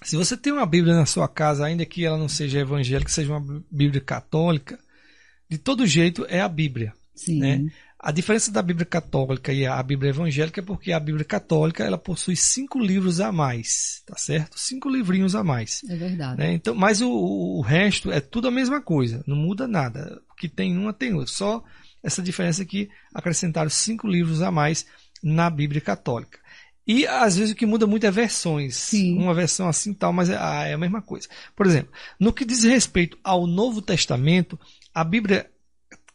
Se você tem uma Bíblia na sua casa, ainda que ela não seja evangélica, seja uma Bíblia católica, de todo jeito é a Bíblia. Sim. Né? A diferença da Bíblia católica e a Bíblia evangélica é porque a Bíblia católica ela possui 5 livros a mais, tá certo? 5 livrinhos a mais. É verdade. Né? Então, mas o resto é tudo a mesma coisa, não muda nada. O que tem uma tem outra. Só essa diferença que acrescentaram 5 livros a mais na Bíblia católica. E às vezes o que muda muito é versões. Sim. Uma versão assim tal, mas é a mesma coisa. Por exemplo, no que diz respeito ao Novo Testamento, a Bíblia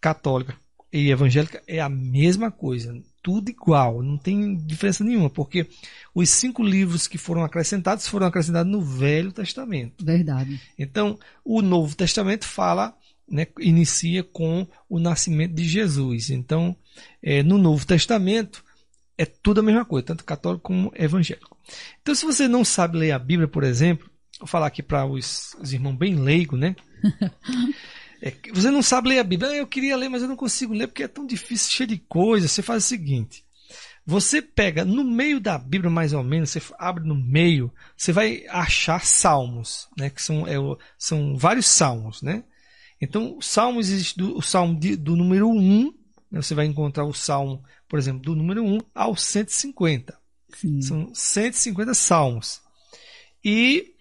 católica e evangélica é a mesma coisa, tudo igual, não tem diferença nenhuma, porque os 5 livros que foram acrescentados no Velho Testamento. Verdade. Então, o Novo Testamento fala, né, inicia com o nascimento de Jesus. Então, no Novo Testamento é tudo a mesma coisa, tanto católico como evangélico. Então, se você não sabe ler a Bíblia, por exemplo, vou falar aqui para os irmãos bem leigos, né? Você não sabe ler a Bíblia. Eu queria ler, mas eu não consigo ler porque é tão difícil, cheio de coisas. Você faz o seguinte: você pega no meio da Bíblia, mais ou menos, você abre no meio, você vai achar salmos, né? Que são vários salmos, né? Então, salmos existe o salmo do número 1, né? Você vai encontrar o salmo, por exemplo, do número 1 ao 150. Sim. São 150 salmos. E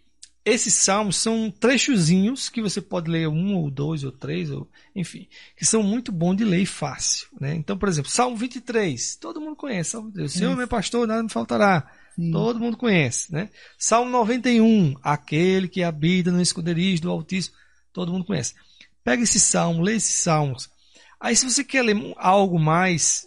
esses salmos são trechozinhos que você pode ler 1 ou 2 ou 3, ou, enfim, que são muito bons de ler e fácil. Né? Então, por exemplo, Salmo 23, todo mundo conhece. Salmo 23, o Senhor é meu pastor, nada me faltará. Sim. Todo mundo conhece. Né? Salmo 91, aquele que habita no esconderijo do Altíssimo, todo mundo conhece. Pega esse salmo, lê esses salmos. Aí, se você quer ler algo mais,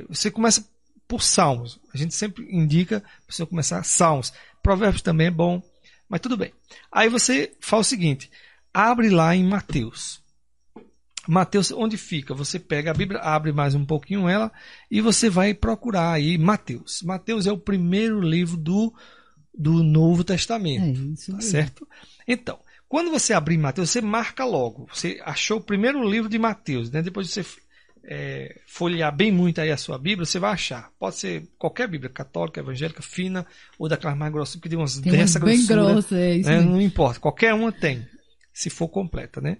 você começa por salmos. A gente sempre indica para você começar salmos. Provérbios também é bom. Mas tudo bem. Aí você faz o seguinte, abre lá em Mateus. Mateus, onde fica? Você pega a Bíblia, abre mais um pouquinho ela e você vai procurar aí Mateus. Mateus é o primeiro livro do Novo Testamento. É isso mesmo. Tá certo? Então, quando você abrir Mateus, você marca logo. Você achou o primeiro livro de Mateus, né? Depois você folhear bem muito aí a sua Bíblia, você vai achar. Pode ser qualquer Bíblia, católica, evangélica, fina, ou daquelas mais grossas, porque tem umas dessa grossura. Bem grossa, isso né? Não importa, qualquer uma tem, se for completa, né?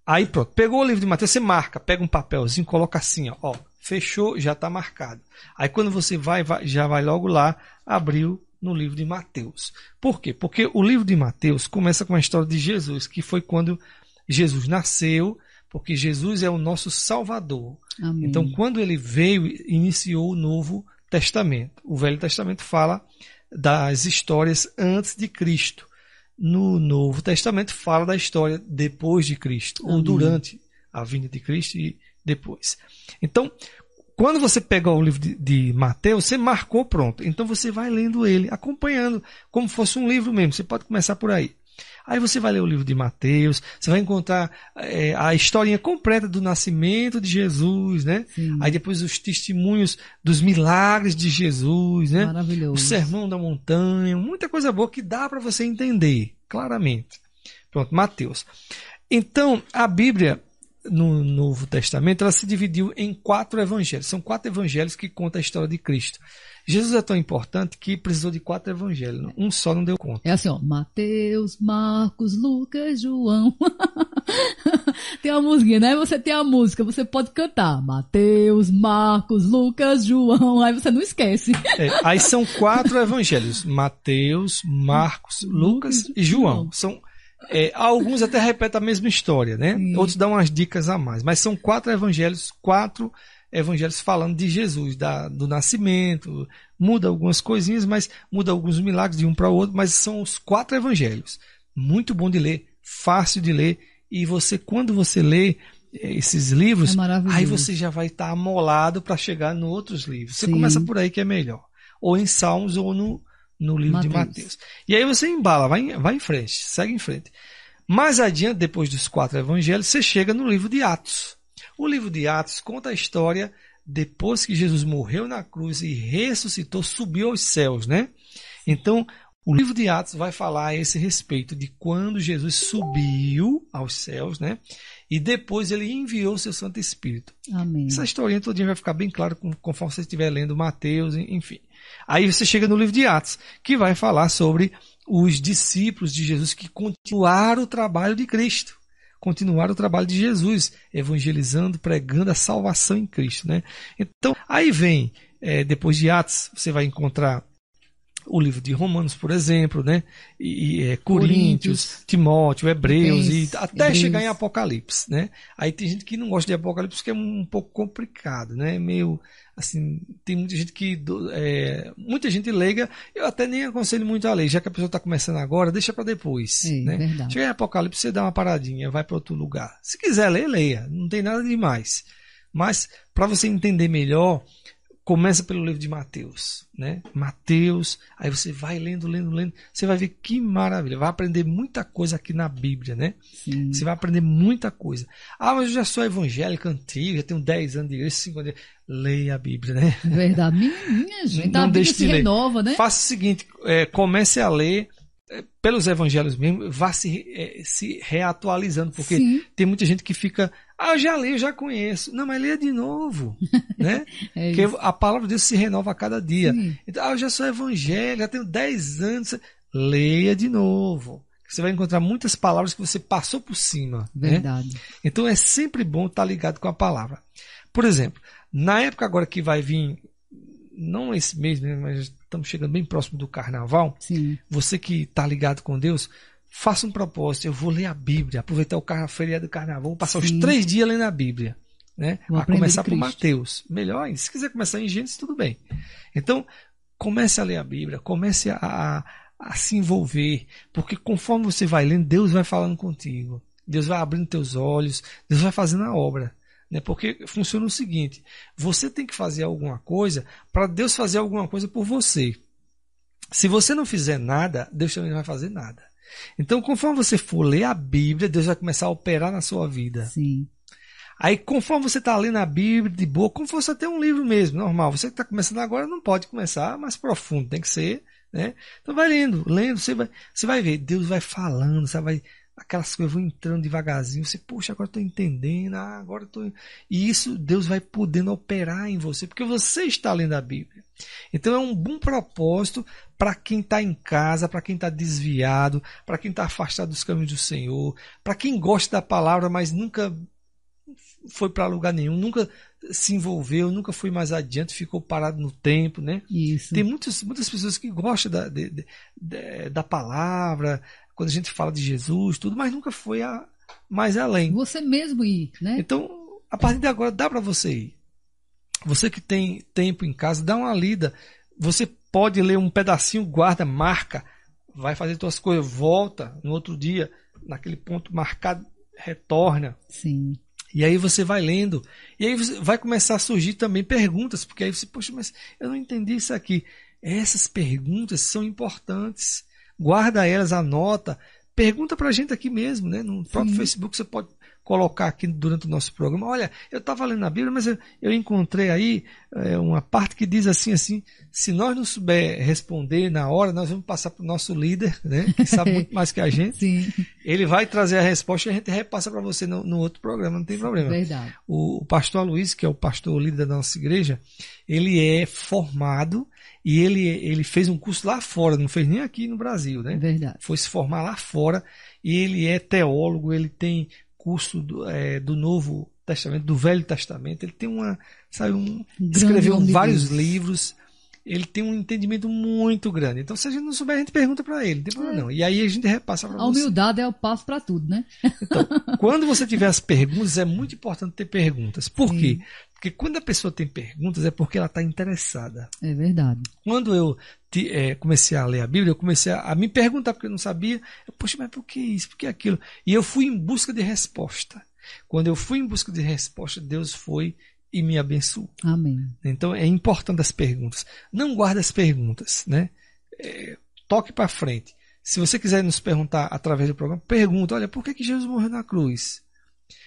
Aí pronto, pegou o livro de Mateus, você marca, pega um papelzinho, coloca assim, ó, fechou, já está marcado. Aí quando você já vai logo lá, abriu no livro de Mateus. Por quê? Porque o livro de Mateus começa com a história de Jesus, que foi quando Jesus nasceu, porque Jesus é o nosso Salvador. Amém. Então, quando ele veio, iniciou o Novo Testamento. O Velho Testamento fala das histórias antes de Cristo. No Novo Testamento fala da história depois de Cristo, Amém. Ou durante a vinda de Cristo e depois. Então, quando você pega o livro de Mateus, você marcou pronto. Então, você vai lendo ele, acompanhando, como fosse um livro mesmo. Você pode começar por aí. Aí você vai ler o livro de Mateus, você vai encontrar a historinha completa do nascimento de Jesus, né? Sim. Aí depois os testemunhos dos milagres de Jesus, né? Maravilhoso. O sermão da montanha, muita coisa boa que dá para você entender claramente. Pronto, Mateus. Então, a Bíblia no Novo Testamento, ela se dividiu em 4 evangelhos. São 4 evangelhos que contam a história de Cristo. Jesus é tão importante que precisou de 4 evangelhos. Um só não deu conta. É assim, ó. Mateus, Marcos, Lucas, João. Tem uma musiquinha, né? Você tem a música, você pode cantar. Mateus, Marcos, Lucas, João. Aí você não esquece. Aí são 4 evangelhos. Mateus, Marcos, Lucas e João. São... alguns até repetem a mesma história, né? Sim. Outros dão umas dicas a mais. Mas são 4 evangelhos falando de Jesus, do nascimento. Muda algumas coisinhas, mas muda alguns milagres de um para o outro. Mas são os 4 evangelhos. Muito bom de ler, fácil de ler. E você, quando você lê esses livros, aí você já vai estar amolado para chegar nos outros livros. Você começa por aí que é melhor. Ou em Salmos ou no livro de Mateus. E aí você embala, vai em frente, segue em frente. Mais adiante, depois dos 4 evangelhos, você chega no livro de Atos. O livro de Atos conta a história depois que Jesus morreu na cruz e ressuscitou, subiu aos céus, né? Então, o livro de Atos vai falar a esse respeito de quando Jesus subiu aos céus, né? E depois ele enviou o seu Santo Espírito. Amém. Essa historinha todinha vai ficar bem claro conforme você estiver lendo Mateus, enfim. Aí você chega no livro de Atos, que vai falar sobre os discípulos de Jesus que continuaram o trabalho de Cristo. Continuaram o trabalho de Jesus, evangelizando, pregando a salvação em Cristo, né? Então, aí vem, depois de Atos, você vai encontrar o livro de Romanos, por exemplo, né? Coríntios, Timóteo, Hebreus, e até chegar em Apocalipse, né? Aí tem gente que não gosta de Apocalipse porque é um pouco complicado, né? Meio assim, tem muita gente muita gente leiga, eu até nem aconselho muito a ler, já que a pessoa está começando agora, deixa para depois, né? Verdade. Chega em Apocalipse, você dá uma paradinha, vai para outro lugar. Se quiser ler, leia, não tem nada demais. Mas para você entender melhor, começa pelo livro de Mateus, né? Mateus, aí você vai lendo, você vai ver que maravilha, vai aprender muita coisa aqui na Bíblia, né? Sim. Você vai aprender muita coisa. Ah, mas eu já sou evangélico antigo, já tenho 10 anos de igreja, 5 anos de igreja. Leia a Bíblia, né? Verdade. Minha gente, não a Bíblia deixe se de ler. renova, né? Faça o seguinte, comece a ler pelos evangelhos mesmo, vá se reatualizando, porque Sim. tem muita gente que fica, eu já li, eu já conheço. Não, mas leia de novo, né? Porque a palavra de Deus se renova a cada dia. Sim. Então, eu já sou evangélico, já tenho 10 anos. Leia de novo. Você vai encontrar muitas palavras que você passou por cima. Verdade. Né? Então é sempre bom estar ligado com a palavra. Por exemplo, na época agora que vai vir, não esse mês, né, mas estamos chegando bem próximo do carnaval. Sim. Você que está ligado com Deus, faça um propósito. Eu vou ler a Bíblia, aproveitar o feriado do carnaval, vou passar os 3 dias lendo a Bíblia. Né? A começar por Mateus. Melhor ainda. Se quiser começar em Gênesis, tudo bem. Então, comece a ler a Bíblia, comece a se envolver, porque conforme você vai lendo, Deus vai falando contigo. Deus vai abrindo teus olhos, Deus vai fazendo a obra. Né? Porque funciona o seguinte, você tem que fazer alguma coisa para Deus fazer alguma coisa por você. Se você não fizer nada, Deus também não vai fazer nada. Então, conforme você for ler a Bíblia, Deus vai começar a operar na sua vida. Sim. Aí, conforme você está lendo a Bíblia de boa, como fosse até um livro mesmo, normal. Você que está começando agora não pode começar mais profundo, tem que ser, né? Então vai lendo, você vai ver, Deus vai falando, aquelas coisas vão entrando devagarzinho, você, poxa, agora estou entendendo, agora estou... E isso Deus vai podendo operar em você, porque você está lendo a Bíblia. Então é um bom propósito para quem está em casa, para quem está desviado, para quem está afastado dos caminhos do Senhor, para quem gosta da palavra, mas nunca foi para lugar nenhum, nunca se envolveu, nunca foi mais adiante, ficou parado no tempo, né? Isso. Tem muitas pessoas que gostam da palavra, quando a gente fala de Jesus, tudo, mas nunca foi mais além. Você mesmo ir, né? Então, a partir de agora, dá para você ir. Você que tem tempo em casa, dá uma lida. Você pode ler um pedacinho, guarda, marca, vai fazer suas coisas, volta no outro dia, naquele ponto marcado, retorna. Sim. E aí você vai lendo, e aí vai começar a surgir também perguntas, porque aí você, poxa, mas eu não entendi isso aqui. Essas perguntas são importantes. Guarda elas, anota, pergunta pra gente aqui mesmo, né? No próprio Facebook você pode colocar aqui durante o nosso programa. Olha, eu estava lendo a Bíblia, mas eu encontrei aí uma parte que diz assim, se nós não souber responder na hora, nós vamos passar para o nosso líder, né? Que sabe muito mais que a gente. Sim. Ele vai trazer a resposta e a gente repassa para você no outro programa, não tem problema. Verdade. O pastor Aloysio, que é o pastor líder da nossa igreja, ele é formado e ele fez um curso lá fora, não fez nem aqui no Brasil, né? Verdade. Foi se formar lá fora e ele é teólogo, ele tem curso do Novo Testamento, do Velho Testamento, ele tem escreveu vários livros, ele tem um entendimento muito grande. Então, se a gente não souber, a gente pergunta para ele, não tem problema não. E aí a gente repassa para você. A humildade é o passo para tudo, né? Então, quando você tiver as perguntas, é muito importante ter perguntas. Por quê? Porque quando a pessoa tem perguntas, é porque ela está interessada. É verdade. Quando eu comecei a ler a Bíblia, eu comecei a me perguntar, porque eu não sabia. Poxa, mas por que isso? Por que aquilo? E eu fui em busca de resposta. Quando eu fui em busca de resposta, Deus foi e me abençoou. Amém. Então é importante as perguntas. Não guarde as perguntas, né? Toque para frente. Se você quiser nos perguntar através do programa, pergunta, olha, por que Jesus morreu na cruz?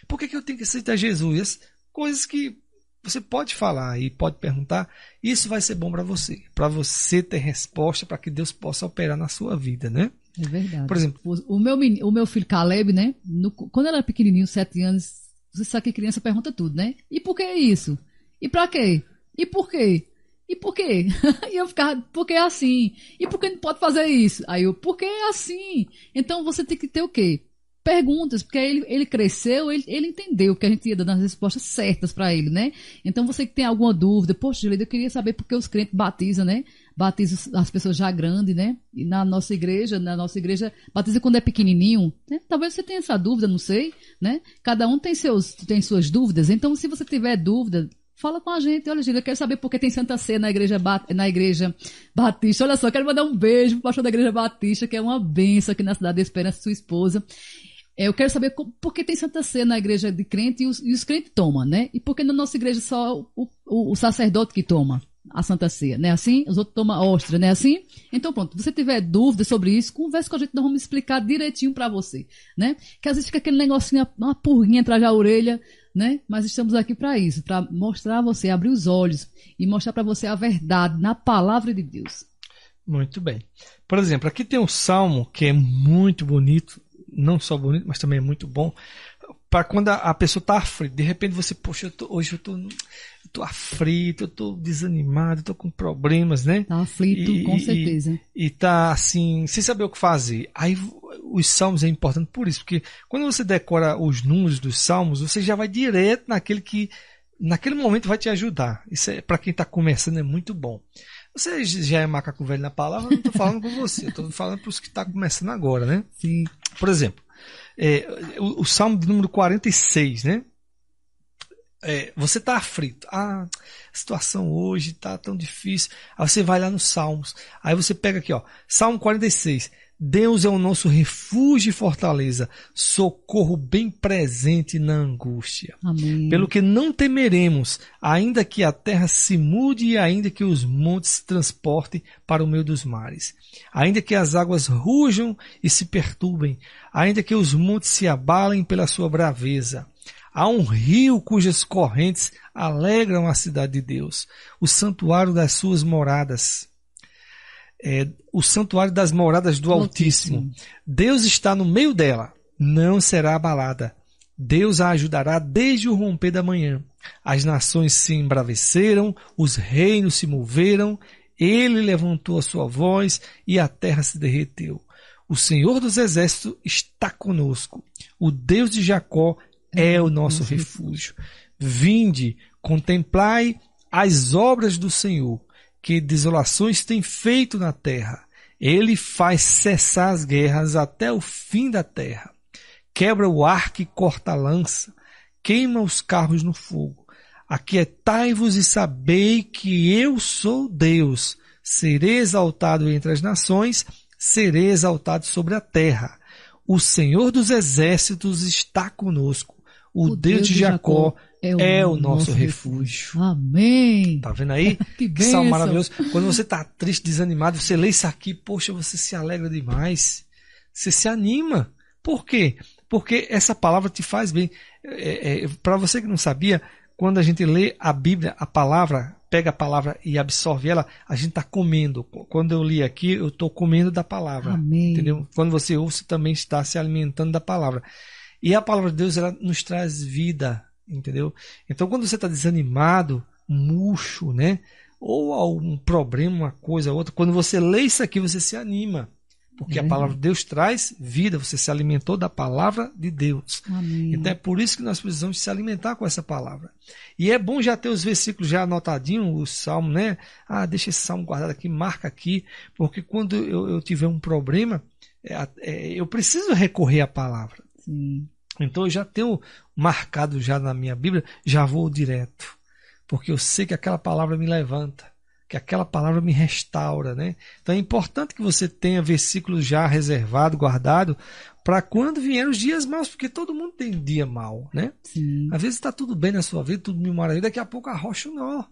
Por que eu tenho que aceitar Jesus? As coisas que você pode falar e pode perguntar, isso vai ser bom para você ter resposta, para que Deus possa operar na sua vida, né? É verdade. Por exemplo, o meu filho Caleb, né? Quando ele era pequenininho, 7 anos, você sabe que criança pergunta tudo, né? E por que isso? E para quê? E por quê? E por quê? E eu ficava, porque é assim? E por que não pode fazer isso? Aí eu, porque é assim? Então você tem que ter o quê? Perguntas, porque ele cresceu, ele entendeu que a gente ia dando as respostas certas para ele, né? Então você que tem alguma dúvida, poxa, Julieta, eu queria saber por que os crentes batizam, né? Batizam as pessoas já grandes, né? E na nossa igreja, batiza quando é pequenininho, né? Talvez você tenha essa dúvida, não sei, né? Cada um tem suas dúvidas, então se você tiver dúvida, fala com a gente. Olha, Gília, eu quero saber por que tem Santa Ceia na igreja Batista. Olha só, quero mandar um beijo pro pastor da igreja Batista, que é uma bênção aqui na Cidade da Esperança, sua esposa. Eu quero saber por que tem Santa Ceia na igreja de crente e os crentes tomam, né? E por que na nossa igreja só o sacerdote que toma a Santa Ceia, né? Assim? Os outros tomam a hóstia, né? Assim? Então pronto, se você tiver dúvida sobre isso, converse com a gente, nós vamos explicar direitinho pra você, né? Que às vezes fica aquele negocinho, uma purguinha atrás da orelha, né? Mas estamos aqui para isso, para mostrar a você, abrir os olhos e mostrar para você a verdade na palavra de Deus. Muito bem. Por exemplo, aqui tem um salmo que é muito bonito, não só bonito, mas também é muito bom, para quando a pessoa está aflita. De repente você, poxa, hoje eu tô aflito, eu tô desanimado, eu tô com problemas, né? Tá aflito, com certeza. E tá assim, sem saber o que fazer. Aí os salmos é importante por isso, porque quando você decora os números dos salmos, você já vai direto naquele momento vai te ajudar. Isso é, para quem está começando, é muito bom. Você já é macaco velho na palavra, eu não estou falando com você, eu estou falando para os que estão começando agora, né? Sim. Por exemplo, o salmo de número 46, né? Você está aflito. A situação hoje está tão difícil. Aí você vai lá nos Salmos. Aí você pega aqui, ó, Salmo 46. Deus é o nosso refúgio e fortaleza, socorro bem presente na angústia. Amém. Pelo que não temeremos, ainda que a terra se mude e ainda que os montes se transportem para o meio dos mares. Ainda que as águas rujam e se perturbem, ainda que os montes se abalem pela sua braveza. Há um rio cujas correntes alegram a cidade de Deus, o santuário das suas moradas. O santuário das moradas do Altíssimo. Deus está no meio dela, não será abalada. Deus a ajudará desde o romper da manhã. As nações se embraveceram, os reinos se moveram, ele levantou a sua voz e a terra se derreteu. O Senhor dos Exércitos está conosco. O Deus de Jacó é o nosso refúgio. Vinde, contemplai as obras do Senhor, que desolações tem feito na terra. Ele faz cessar as guerras até o fim da terra. Quebra o arco e corta a lança. Queima os carros no fogo. Aquietai-vos e sabei que eu sou Deus. Serei exaltado entre as nações, serei exaltado sobre a terra. O Senhor dos Exércitos está conosco. O Deus de Jacó é o nosso refúgio. Amém. Tá vendo aí? Que salmo maravilhoso. Quando você está triste, desanimado, você lê isso aqui, poxa, você se alegra demais. Você se anima. Por quê? Porque essa palavra te faz bem. Para você que não sabia, quando a gente lê a Bíblia, a palavra, pega a palavra e absorve ela, a gente está comendo. Quando eu li aqui, eu estou comendo da palavra. Amém. Entendeu? Quando você ouve, você também está se alimentando da palavra. E a palavra de Deus, ela nos traz vida, entendeu? Então, quando você está desanimado, murcho, né? Ou algum problema, uma coisa, outra, quando você lê isso aqui, você se anima. Porque a palavra de Deus traz vida, você se alimentou da palavra de Deus. Amém. Então é por isso que nós precisamos se alimentar com essa palavra. E é bom já ter os versículos já anotadinhos, o salmo, né? Deixa esse salmo guardado aqui, marca aqui, porque quando eu tiver um problema, eu preciso recorrer à palavra. Sim. Então eu já tenho marcado já na minha Bíblia, já vou direto. Porque eu sei que aquela palavra me levanta, que aquela palavra me restaura, né? Então é importante que você tenha versículos já reservado, guardado, para quando vierem os dias maus, porque todo mundo tem dia mau, né? Sim. Às vezes está tudo bem na sua vida, tudo mil maravilha, daqui a pouco arrocha o nó.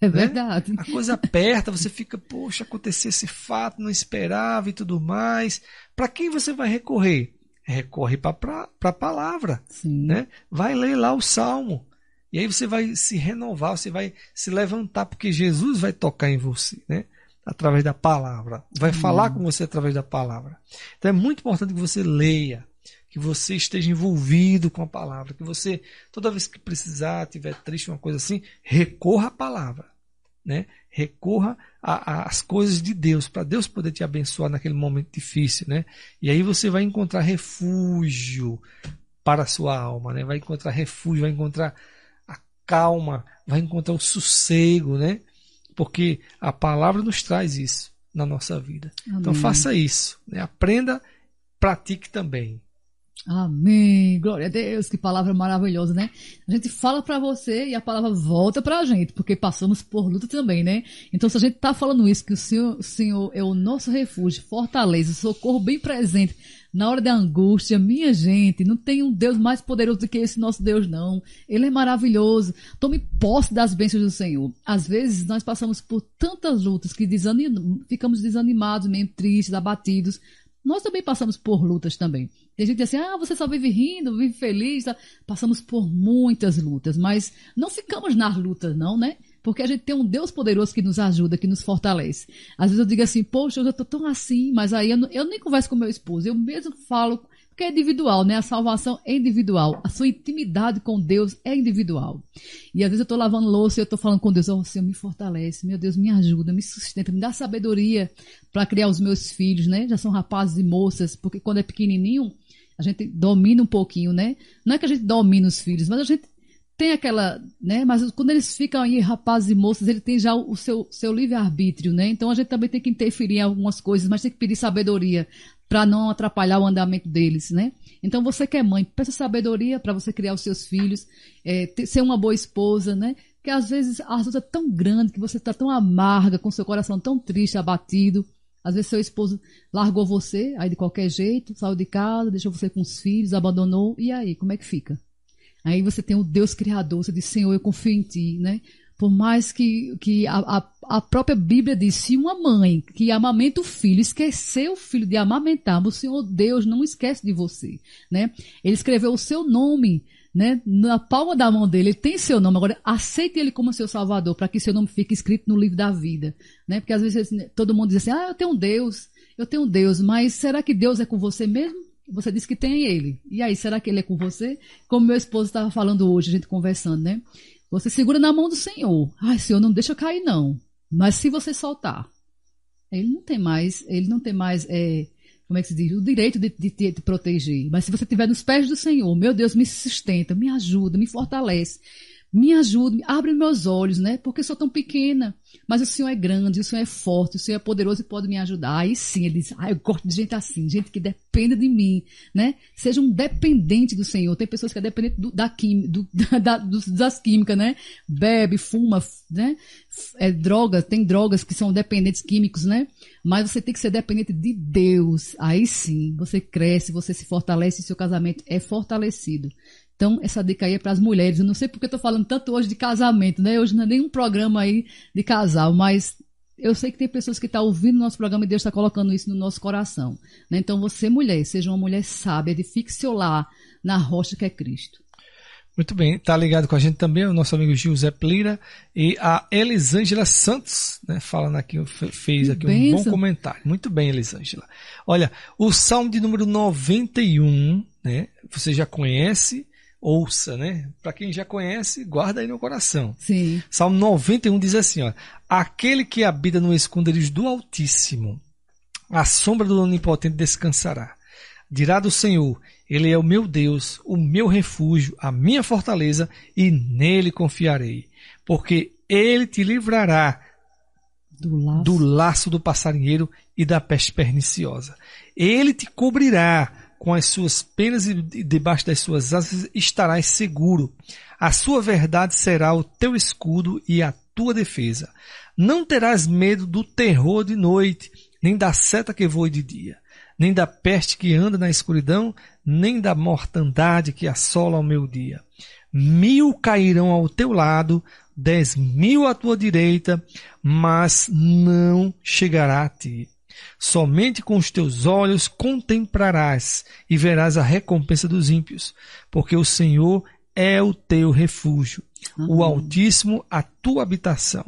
É né? verdade. A coisa aperta, você fica, poxa, aconteceu esse fato, não esperava e tudo mais. Para quem você vai recorrer? Recorre para a palavra. Sim. Né? Vai ler lá o Salmo. E aí você vai se renovar, você vai se levantar, porque Jesus vai tocar em você, né? Através da palavra. Vai falar com você através da palavra. Então é muito importante que você leia, que você esteja envolvido com a palavra, que você, toda vez que precisar, tiver triste, uma coisa assim, recorra à palavra. Né? Recorra às coisas de Deus, para Deus poder te abençoar naquele momento difícil, né? E aí você vai encontrar refúgio para a sua alma, né? Vai encontrar refúgio, vai encontrar a calma, vai encontrar o sossego, né? Porque a palavra nos traz isso na nossa vida. Amém. Então faça isso, né? Aprenda, pratique também. Amém. Glória a Deus, que palavra maravilhosa, né? A gente fala pra você e a palavra volta pra gente, porque passamos por luta também, né? Então, se a gente tá falando isso, que o Senhor é o nosso refúgio, fortaleza, socorro bem presente na hora da angústia, minha gente, não tem um Deus mais poderoso do que esse nosso Deus, não. Ele é maravilhoso. Tome posse das bênçãos do Senhor. Às vezes, nós passamos por tantas lutas que ficamos desanimados, meio tristes, abatidos. Nós também passamos por lutas também. Tem gente que diz assim, você só vive rindo, vive feliz. Tá? Passamos por muitas lutas, mas não ficamos nas lutas não, né? Porque a gente tem um Deus poderoso que nos ajuda, que nos fortalece. Às vezes eu digo assim, poxa, eu tô tão assim, mas aí eu nem converso com meu esposo. Eu mesmo falo, porque é individual, né? A salvação é individual. A sua intimidade com Deus é individual. E às vezes eu tô lavando louça e eu tô falando com Deus, Senhor, me fortalece, meu Deus, me ajuda, me sustenta, me dá sabedoria para criar os meus filhos, né? Já são rapazes e moças, porque quando é pequenininho, a gente domina um pouquinho, né? Não é que a gente domina os filhos, mas a gente tem aquela, né? Mas quando eles ficam aí, rapazes e moças, ele tem já o seu livre-arbítrio, né? Então a gente também tem que interferir em algumas coisas, mas tem que pedir sabedoria para não atrapalhar o andamento deles, né? Então você que é mãe, peça sabedoria para você criar os seus filhos, ser uma boa esposa, né? Porque às vezes a luta é tão grande que você está tão amarga, com seu coração tão triste, abatido. Às vezes seu esposo largou você, aí de qualquer jeito, saiu de casa, deixou você com os filhos, abandonou, e aí, como é que fica? Aí você tem o Deus Criador, você diz, Senhor, eu confio em Ti, né? Por mais que a própria Bíblia diz, se uma mãe que amamenta o filho, esquecer o filho de amamentar, o Senhor Deus não esquece de você, né? Ele escreveu o seu nome, né? Na palma da mão dele, ele tem seu nome. Agora, aceite ele como seu salvador, para que seu nome fique escrito no livro da vida, né? Porque às vezes todo mundo diz assim, eu tenho um Deus, mas será que Deus é com você mesmo? Você disse que tem ele. E aí, será que ele é com você? Como meu esposo estava falando hoje, a gente conversando, né? Você segura na mão do Senhor. Ai, Senhor, não deixa eu cair, não. Mas se você soltar, ele não tem mais, como é que se diz? O direito de te proteger. Mas se você estiver nos pés do Senhor, meu Deus, me sustenta, me ajuda, me fortalece. Me ajude, abre meus olhos, né? Porque eu sou tão pequena. Mas o Senhor é grande, o Senhor é forte, o Senhor é poderoso e pode me ajudar. Aí sim, ele diz, eu gosto de gente assim, gente que dependa de mim, né? Seja um dependente do Senhor. Tem pessoas que é dependente das químicas, né? Bebe, fuma, né? Tem drogas que são dependentes químicos, né? Mas você tem que ser dependente de Deus. Aí sim, você cresce, você se fortalece e seu casamento é fortalecido. Então, essa dica aí é para as mulheres. Eu não sei porque eu estou falando tanto hoje de casamento, né? Hoje não é nenhum programa aí de casal, mas eu sei que tem pessoas que estão ouvindo o nosso programa e Deus está colocando isso no nosso coração, né? Então, você, mulher, seja uma mulher sábia, edifique seu lar na rocha que é Cristo. Muito bem, está ligado com a gente também o nosso amigo José Plira e a Elisângela Santos, né, falando aqui, fez aqui um bom comentário. Muito bem, Elisângela. Olha, o Salmo de número 91, né, você já conhece, ouça, né? Para quem já conhece, guarda aí no coração. Sim. Salmo 91 diz assim, ó, aquele que habita no esconderijo do Altíssimo, a sombra do Onipotente descansará. Dirá do Senhor, Ele é o meu Deus, o meu refúgio, a minha fortaleza, e nele confiarei. Porque Ele te livrará do laço do passarinheiro e da peste perniciosa. Ele te cobrirá com as suas penas e debaixo das suas asas estarás seguro. A sua verdade será o teu escudo e a tua defesa. Não terás medo do terror de noite, nem da seta que voe de dia, nem da peste que anda na escuridão, nem da mortandade que assola ao meu dia. 1000 cairão ao teu lado, 10.000 à tua direita, mas não chegará a ti. Somente com os teus olhos contemplarás e verás a recompensa dos ímpios, porque o Senhor é o teu refúgio, o Altíssimo a tua habitação.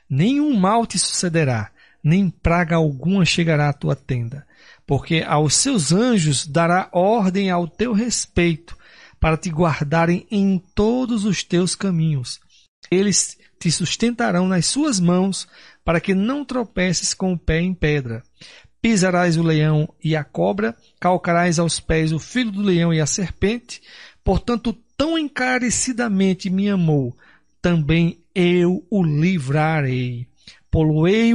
Nenhum mal te sucederá, nem praga alguma chegará à tua tenda, porque aos seus anjos dará ordem ao teu respeito, para te guardarem em todos os teus caminhos. Eles te sustentarão nas suas mãos, para que não tropeces com o pé em pedra. Pisarás o leão e a cobra, calcarás aos pés o filho do leão e a serpente. Portanto, tão encarecidamente me amou, também eu o livrarei. Poloei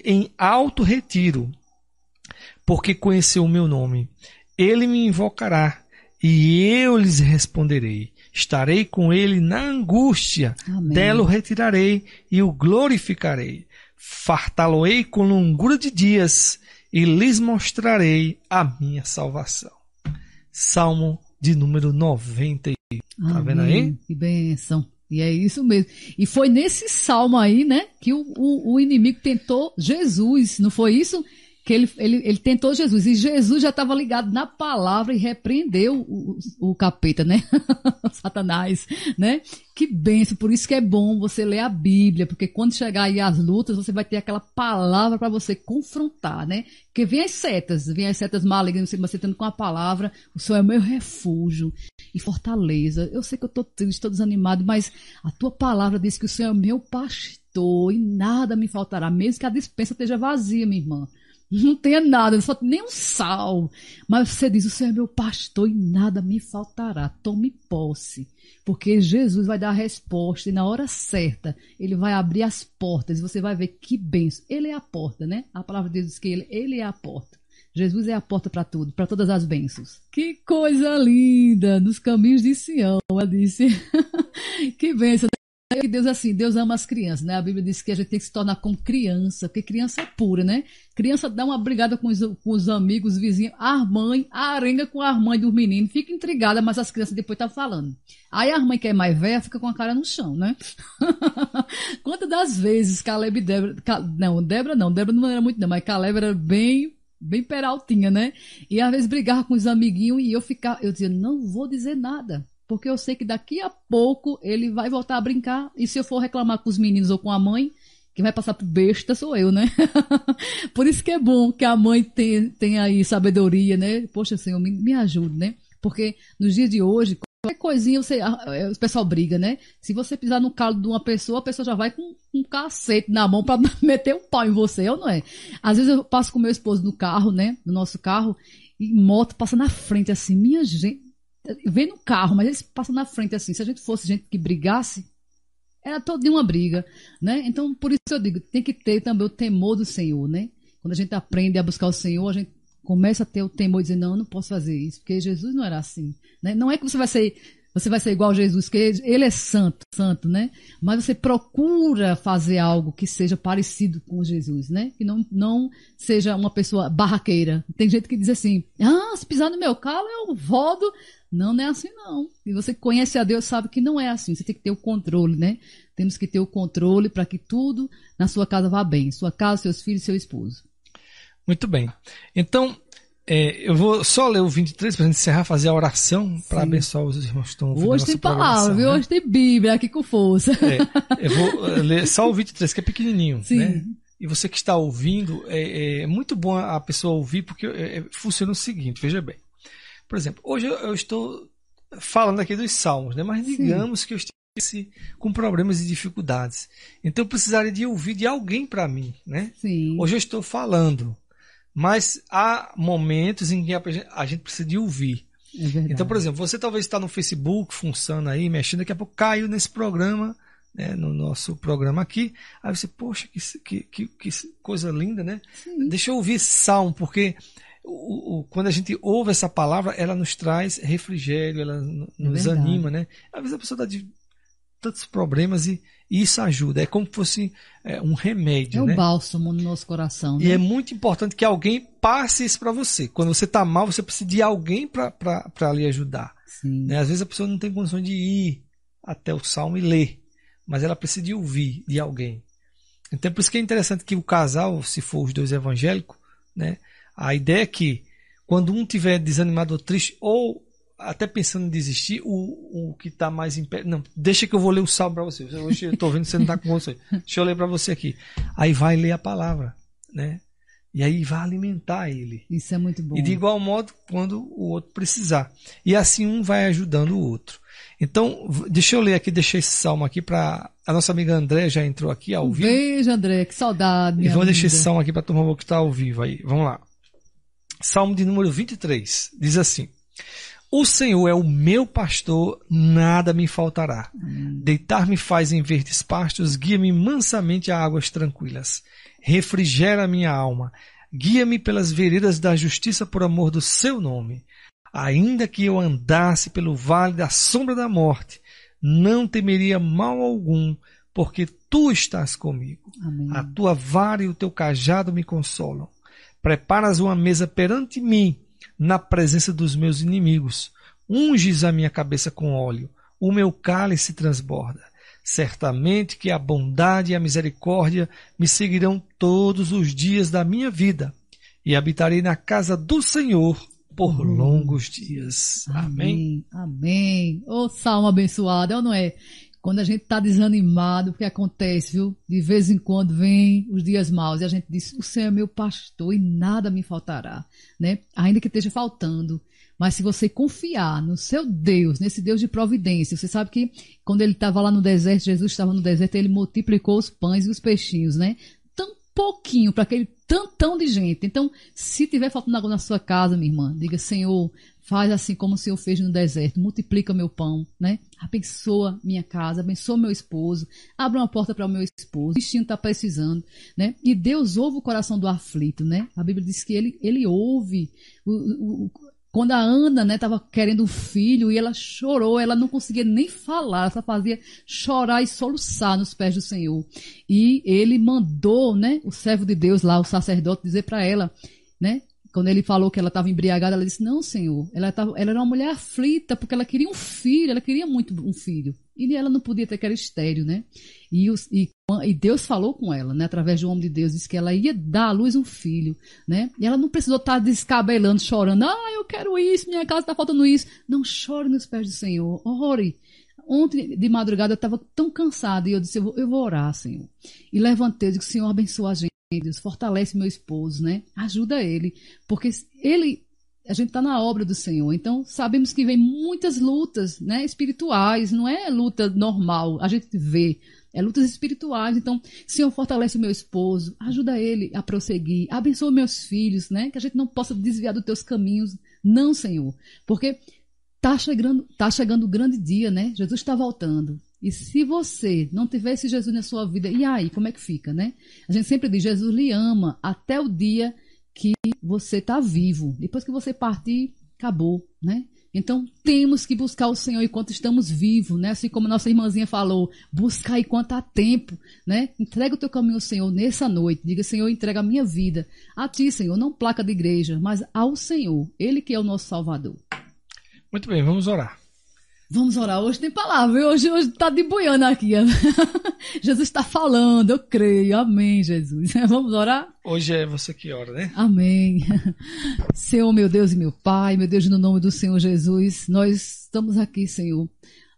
em alto retiro, porque conheceu o meu nome. Ele me invocará, e eu lhes responderei. Estarei com ele na angústia, Amém. Dela o retirarei e o glorificarei. Fartá-lo-ei com longura de dias e lhes mostrarei a minha salvação. Salmo de número 90. Tá vendo aí? Que bênção. E é isso mesmo. E foi nesse salmo aí, né, que o inimigo tentou Jesus, não foi isso? Que ele tentou Jesus, e Jesus já estava ligado na palavra e repreendeu o capeta, né? Satanás, né? Que benção, por isso que é bom você ler a Bíblia, porque quando chegar aí as lutas, você vai ter aquela palavra para você confrontar, né? Porque vem as setas malignas, você tendo com a palavra, o Senhor é meu refúgio e fortaleza. Eu sei que eu estou triste, estou desanimado, mas a tua palavra diz que o Senhor é meu pastor e nada me faltará, mesmo que a despensa esteja vazia, minha irmã. Não tenha nada, só nem um sal. Mas você diz, o Senhor é meu pastor e nada me faltará. Tome posse. Porque Jesus vai dar a resposta e na hora certa ele vai abrir as portas e você vai ver que bênção. Ele é a porta, né? A palavra de Deus diz que ele é a porta. Jesus é a porta para tudo, para todas as bênçãos. Que coisa linda! Nos caminhos de Sião, ela disse. Que bênção. Que Deus, assim, Deus ama as crianças, né? A Bíblia diz que a gente tem que se tornar como criança, porque criança é pura, né? Criança dá uma brigada com os amigos, os vizinhos, a mãe arenga com a mãe dos meninos, fica intrigada, mas as crianças depois estão falando. Aí a mãe que é mais velha fica com a cara no chão, né? Quantas das vezes Caleb e Débora... Débora não era muito não, mas Caleb era bem peraltinha, né? E às vezes brigava com os amiguinhos e eu dizia, não vou dizer nada. Porque eu sei que daqui a pouco ele vai voltar a brincar. E se eu for reclamar com os meninos ou com a mãe, quem vai passar por besta sou eu, né? Por isso que é bom que a mãe tenha aí sabedoria, né? Poxa, Senhor, me ajude, né? Porque nos dias de hoje, qualquer coisinha, o pessoal briga, né? Se você pisar no calo de uma pessoa, a pessoa já vai com um cacete na mão pra meter um pau em você, ou não é? Às vezes eu passo com meu esposo no carro, né? No nosso carro, e moto passa na frente assim, minha gente. Vem no carro, mas eles passam na frente assim. Se a gente fosse gente que brigasse, era toda uma briga, né? Então, por isso eu digo, tem que ter também o temor do Senhor, né? Quando a gente aprende a buscar o Senhor, a gente começa a ter o temor de dizer, não, eu não posso fazer isso, porque Jesus não era assim, né? Não é que você vai ser igual a Jesus, porque ele é santo, né? Mas você procura fazer algo que seja parecido com Jesus, né? Que não seja uma pessoa barraqueira. Tem gente que diz assim, se pisar no meu calo eu rodo. Não é assim, não. E você que conhece a Deus sabe que não é assim. Você tem que ter o controle, né? Temos que ter o controle para que tudo na sua casa vá bem. Sua casa, seus filhos e seu esposo. Muito bem. Então, eu vou só ler o 23 para a gente encerrar, fazer a oração para abençoar os irmãos que estão ouvindo. Hoje tem palavra, viu? Né? Hoje tem Bíblia aqui com força. Eu vou ler só o 23, que é pequenininho. Sim. Né? E você que está ouvindo, é muito bom a pessoa ouvir, porque funciona o seguinte, veja bem. Por exemplo, hoje eu estou falando aqui dos salmos, né? Mas digamos que eu estivesse com problemas e dificuldades. Então eu precisaria de ouvir de alguém para mim, né? Sim. Hoje eu estou falando, mas há momentos em que a gente precisa de ouvir. É verdade. Então, por exemplo, você talvez está no Facebook, fuçando aí, mexendo, daqui a pouco caiu nesse programa, né? No nosso programa aqui. Aí você, poxa, que coisa linda, né? Sim. Deixa eu ouvir esse salmo, porque... quando a gente ouve essa palavra, ela nos traz refrigério, ela nos anima, né? Às vezes a pessoa está de tantos problemas e isso ajuda. É como se fosse um remédio, né? É um bálsamo no nosso coração, né? E é muito importante que alguém passe isso para você. Quando você está mal, você precisa de alguém para lhe ajudar. Sim. Né? Às vezes a pessoa não tem condições de ir até o salmo e ler, mas ela precisa de ouvir de alguém. Então por isso que é interessante que o casal, se for os dois evangélicos, né? A ideia é que, quando um estiver desanimado ou triste, ou até pensando em desistir, o que está mais em pé... Não, deixa que eu vou ler o salmo para você. Hoje eu estou vendo que você não está com você. Deixa eu ler para você aqui. Aí vai ler a palavra, né? E aí vai alimentar ele. Isso é muito bom. E de igual modo, quando o outro precisar. E assim um vai ajudando o outro. Então, deixa eu ler aqui, deixei esse salmo aqui para... A nossa amiga André já entrou aqui ao vivo. Beijo, André, que saudade. E vamos deixar esse salmo aqui para a turma que está ao vivo aí. Vamos lá. Salmo de número 23. Diz assim: O Senhor é o meu pastor, nada me faltará. Deitar-me faz em verdes pastos, guia-me mansamente a águas tranquilas. Refrigera a minha alma. Guia-me pelas veredas da justiça por amor do seu nome. Ainda que eu andasse pelo vale da sombra da morte, não temeria mal algum, porque tu estás comigo. Amém. A tua vara e o teu cajado me consolam. Preparas uma mesa perante mim, na presença dos meus inimigos. Unges a minha cabeça com óleo, o meu cálice transborda. Certamente que a bondade e a misericórdia me seguirão todos os dias da minha vida, e habitarei na casa do Senhor por longos dias. Amém. Amém. Ô, salmo abençoado, é ou não é? Quando a gente está desanimado, o que acontece, viu? De vez em quando vem os dias maus e a gente diz: o Senhor é meu pastor e nada me faltará, né? Ainda que esteja faltando. Mas se você confiar no seu Deus, nesse Deus de providência, você sabe que quando ele estava lá no deserto, Jesus estava no deserto, ele multiplicou os pães e os peixinhos, né? Tão pouquinho para aquele tantão de gente. Então, se tiver faltando água na sua casa, minha irmã, diga: Senhor, faz assim como o Senhor fez no deserto, multiplica meu pão, né? Abençoa minha casa, abençoa meu esposo, abre uma porta para o meu esposo, o bichinho está precisando, né? E Deus ouve o coração do aflito, né? A Bíblia diz que ele ouve quando a Ana, né, estava querendo um filho e ela chorou, ela não conseguia nem falar, ela só fazia chorar e soluçar nos pés do Senhor. E ele mandou, né, o servo de Deus lá, o sacerdote, dizer para ela, né, quando ele falou que ela estava embriagada, ela disse: não, Senhor, ela era uma mulher aflita porque ela queria um filho, ela queria muito um filho. E ela não podia ter, que era estéril, né? E Deus falou com ela, né? Através de um homem de Deus, disse que ela ia dar à luz um filho, né? E ela não precisou estar descabelando, chorando: eu quero isso, minha casa está faltando isso. Não, chore nos pés do Senhor, ore. Ontem, de madrugada, eu estava tão cansada e eu disse: eu vou orar, Senhor. E levantei, eu disse: Senhor, abençoa a gente, Deus, fortalece meu esposo, né? Ajuda ele, porque a gente está na obra do Senhor, então sabemos que vem muitas lutas, né, espirituais, não é luta normal, a gente vê, é lutas espirituais. Então, Senhor, fortalece o meu esposo, ajuda ele a prosseguir, abençoa meus filhos, né, que a gente não possa desviar dos teus caminhos, não, Senhor, porque tá chegando o grande dia, né, Jesus está voltando. E se você não tiver esse Jesus na sua vida, e aí, como é que fica, né? A gente sempre diz: Jesus lhe ama até o dia que você está vivo. Depois que você partir, acabou, né? Então, temos que buscar o Senhor enquanto estamos vivos, né? Assim como nossa irmãzinha falou, buscar enquanto há tempo, né? Entrega o teu caminho ao Senhor nessa noite. Diga: Senhor, entrega a minha vida a ti, Senhor, não placa de igreja, mas ao Senhor, Ele que é o nosso Salvador. Muito bem, vamos orar. Vamos orar. Hoje tem palavra, viu? Hoje está de buiana aqui. Jesus está falando, eu creio. Amém, Jesus. Vamos orar? Hoje é você que ora, né? Amém. Senhor, meu Deus e meu Pai, meu Deus, no nome do Senhor Jesus, nós estamos aqui, Senhor,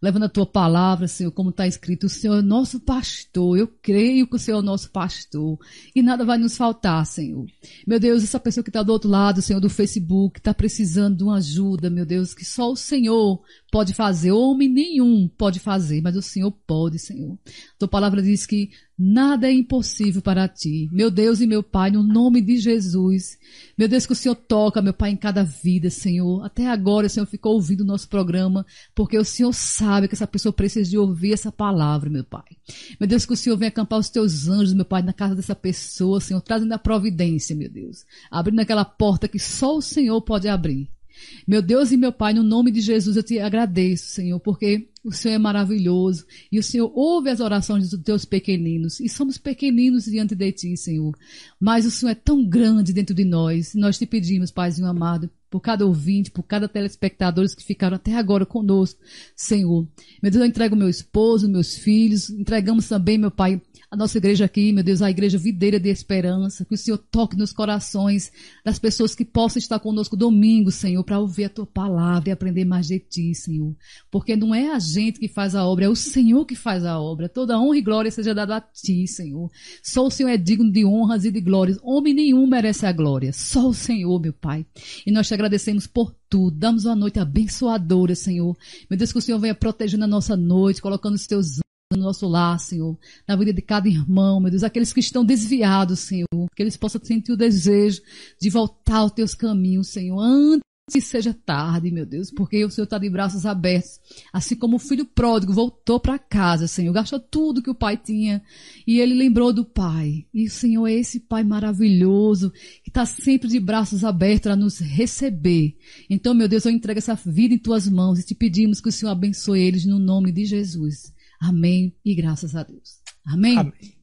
levando a tua palavra, Senhor, como está escrito: o Senhor é nosso pastor. Eu creio que o Senhor é nosso pastor e nada vai nos faltar, Senhor. Meu Deus, essa pessoa que está do outro lado, Senhor, do Facebook, está precisando de uma ajuda, meu Deus, que só o Senhor pode fazer, homem nenhum pode fazer, mas o Senhor pode, Senhor. Tua palavra diz que nada é impossível para ti. Meu Deus e meu Pai, no nome de Jesus, meu Deus, que o Senhor toca, meu Pai, em cada vida, Senhor. Até agora o Senhor ficou ouvindo o nosso programa, porque o Senhor sabe que essa pessoa precisa de ouvir essa palavra, meu Pai. Meu Deus, que o Senhor venha acampar os teus anjos, meu Pai, na casa dessa pessoa, Senhor, trazendo a providência, meu Deus. Abrindo aquela porta que só o Senhor pode abrir. Meu Deus e meu Pai, no nome de Jesus eu te agradeço, Senhor, porque o Senhor é maravilhoso e o Senhor ouve as orações dos teus pequeninos, e somos pequeninos diante de ti, Senhor, mas o Senhor é tão grande dentro de nós. Nós te pedimos, Paizinho amado, por cada ouvinte, por cada telespectador que ficaram até agora conosco, Senhor. Meu Deus, eu entrego meu esposo, meus filhos, entregamos também, meu Pai, a nossa igreja aqui, meu Deus, a igreja videira de esperança, que o Senhor toque nos corações das pessoas que possam estar conosco domingo, Senhor, para ouvir a tua palavra e aprender mais de ti, Senhor. Porque não é a gente que faz a obra, é o Senhor que faz a obra. Toda honra e glória seja dada a ti, Senhor. Só o Senhor é digno de honras e de glórias. Homem nenhum merece a glória. Só o Senhor, meu Pai. E nós te agradecemos por tudo. Damos uma noite abençoadora, Senhor. Meu Deus, que o Senhor venha protegendo a nossa noite, colocando os teus anjos no nosso lar, Senhor, na vida de cada irmão, meu Deus, aqueles que estão desviados, Senhor, que eles possam sentir o desejo de voltar aos teus caminhos, Senhor, antes que seja tarde, meu Deus, porque o Senhor está de braços abertos, assim como o filho pródigo voltou para casa, Senhor, gastou tudo que o pai tinha, e ele lembrou do pai, e o Senhor é esse pai maravilhoso, que está sempre de braços abertos para nos receber. Então, meu Deus, eu entrego essa vida em tuas mãos, e te pedimos que o Senhor abençoe eles no nome de Jesus. Amém e graças a Deus. Amém? Amém.